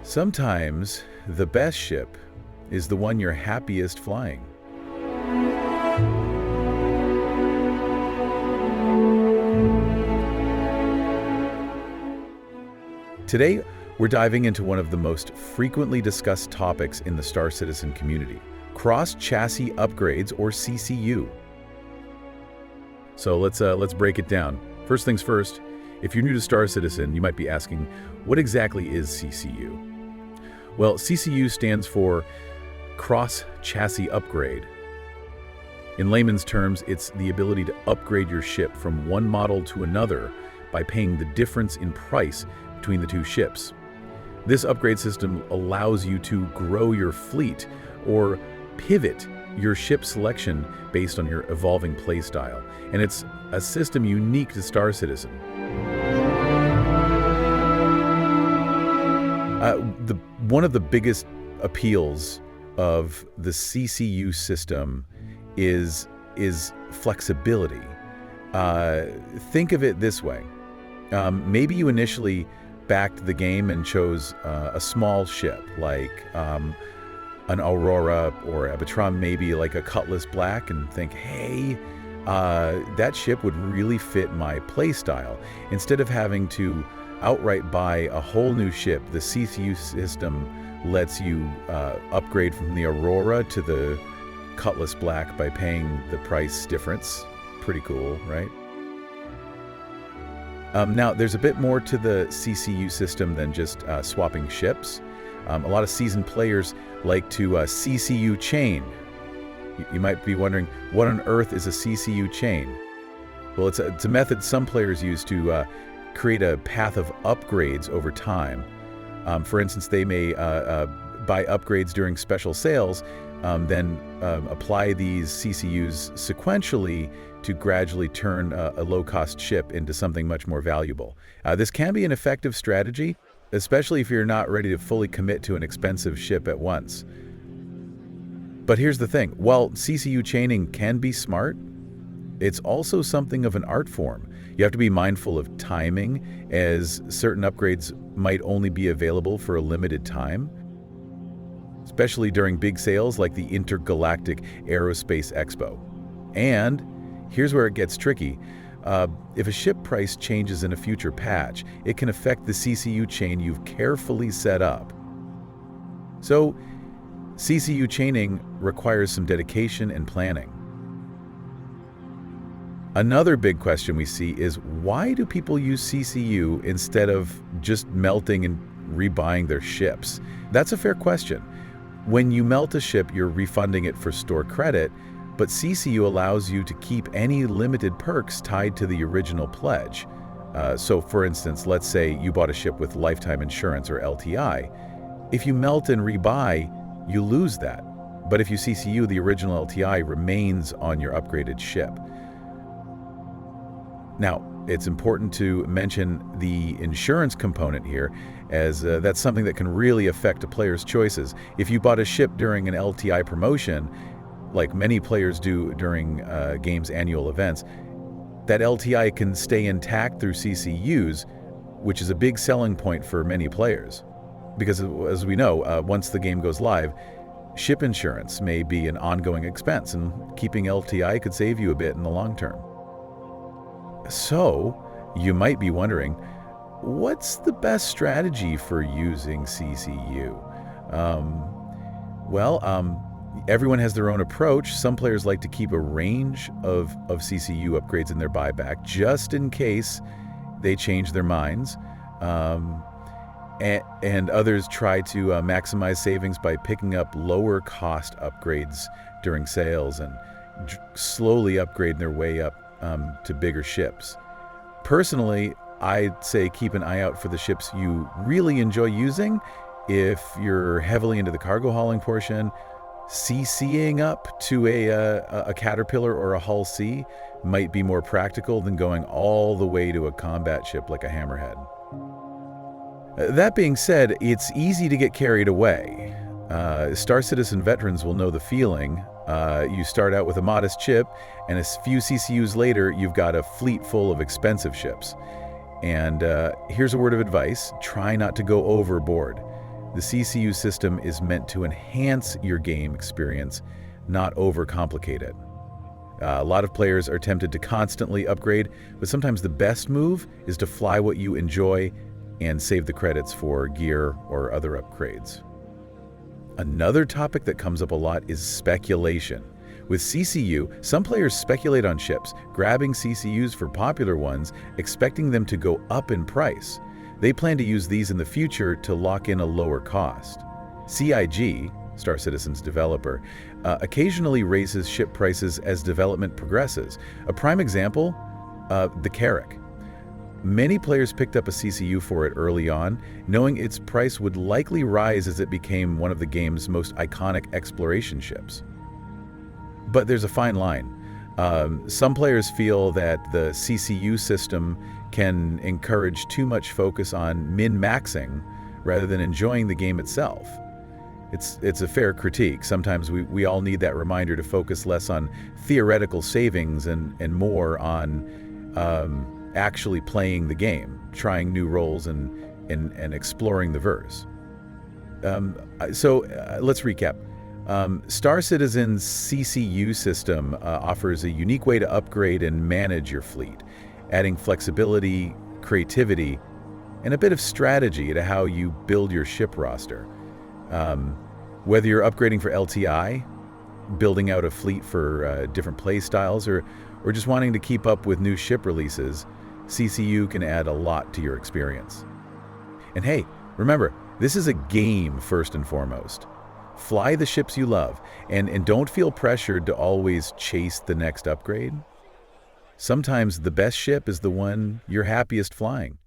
Sometimes the best ship is the one you're happiest flying. Today, we're diving into one of the most frequently discussed topics in the StarCitizen community, cross-chassis upgrades, or CCU. So let's break it down. First things first, if you're new to StarCitizen, you might be asking, what exactly is CCU? Well, CCU stands for cross-chassis upgrade. In layman's terms, it's the ability to upgrade your ship from one model to another by paying the difference in price between the two ships. This upgrade system allows you to grow your fleet or pivot your ship selection based on your evolving playstyle, and it's a system unique to StarCitizen. One of the biggest appeals of the CCU system is flexibility. Think of it this way. Maybe you initially backed the game and chose a small ship like an Aurora or a Batron, maybe like a Cutlass Black, and think, hey, that ship would really fit my playstyle. Instead of having to outright buy a whole new ship, the CCU system lets you upgrade from the Aurora to the Cutlass Black by paying the price difference. Pretty cool, right? Now, there's a bit more to the CCU system than just swapping ships. A lot of seasoned players like to CCU chain. You might be wondering, what on earth is a CCU chain? Well, it's a method some players use to create a path of upgrades over time. For instance, they may buy upgrades during special sales, then apply these CCUs sequentially to gradually turn a low-cost ship into something much more valuable. This can be an effective strategy, especially if you're not ready to fully commit to an expensive ship at once. But here's the thing, while CCU chaining can be smart, it's also something of an art form. You have to be mindful of timing, as certain upgrades might only be available for a limited time, especially during big sales like the Intergalactic Aerospace Expo. And here's where it gets tricky. If a ship price changes in a future patch, it can affect the CCU chain you've carefully set up. So, CCU chaining requires some dedication and planning. Another big question we see is, why do people use CCU instead of just melting and rebuying their ships? That's a fair question. When you melt a ship, you're refunding it for store credit, but CCU allows you to keep any limited perks tied to the original pledge. So for instance, let's say you bought a ship with lifetime insurance or LTI. If you melt and rebuy, you lose that. But if you CCU, the original LTI remains on your upgraded ship. Now, it's important to mention the insurance component here, as that's something that can really affect a player's choices. If you bought a ship during an LTI promotion, like many players do during games' annual events, that LTI can stay intact through CCUs, which is a big selling point for many players. Because as we know, once the game goes live, ship insurance may be an ongoing expense, and keeping LTI could save you a bit in the long term. So, you might be wondering, what's the best strategy for using CCU? Everyone has their own approach. Some players like to keep a range of CCU upgrades in their buyback, just in case they change their minds. And others try to maximize savings by picking up lower cost upgrades during sales and slowly upgrading their way up to bigger ships. Personally, I'd say keep an eye out for the ships you really enjoy using. If you're heavily into the cargo hauling portion, CCing up to a Caterpillar or a Hull C might be more practical than going all the way to a combat ship like a Hammerhead. That being said, it's easy to get carried away. StarCitizen veterans will know the feeling. You start out with a modest ship, and a few CCUs later, you've got a fleet full of expensive ships. And here's a word of advice: try not to go overboard. The CCU system is meant to enhance your game experience, not overcomplicate it. A lot of players are tempted to constantly upgrade, but sometimes the best move is to fly what you enjoy and save the credits for gear or other upgrades. Another topic that comes up a lot is speculation. With CCU, some players speculate on ships, grabbing CCUs for popular ones, expecting them to go up in price. They plan to use these in the future to lock in a lower cost. CIG, StarCitizen's developer, occasionally raises ship prices as development progresses. A prime example, the Carrack. Many players picked up a CCU for it early on, knowing its price would likely rise as it became one of the game's most iconic exploration ships. But there's a fine line. Some players feel that the CCU system can encourage too much focus on min-maxing rather than enjoying the game itself. It's a fair critique. Sometimes we all need that reminder to focus less on theoretical savings and more on actually playing the game, trying new roles and exploring the verse. So let's recap. StarCitizen's CCU system offers a unique way to upgrade and manage your fleet, adding flexibility, creativity, and a bit of strategy to how you build your ship roster. Whether you're upgrading for LTI, building out a fleet for different play styles, or just wanting to keep up with new ship releases, CCU can add a lot to your experience. And hey, remember, this is a game first and foremost. Fly the ships you love, and don't feel pressured to always chase the next upgrade. Sometimes the best ship is the one you're happiest flying.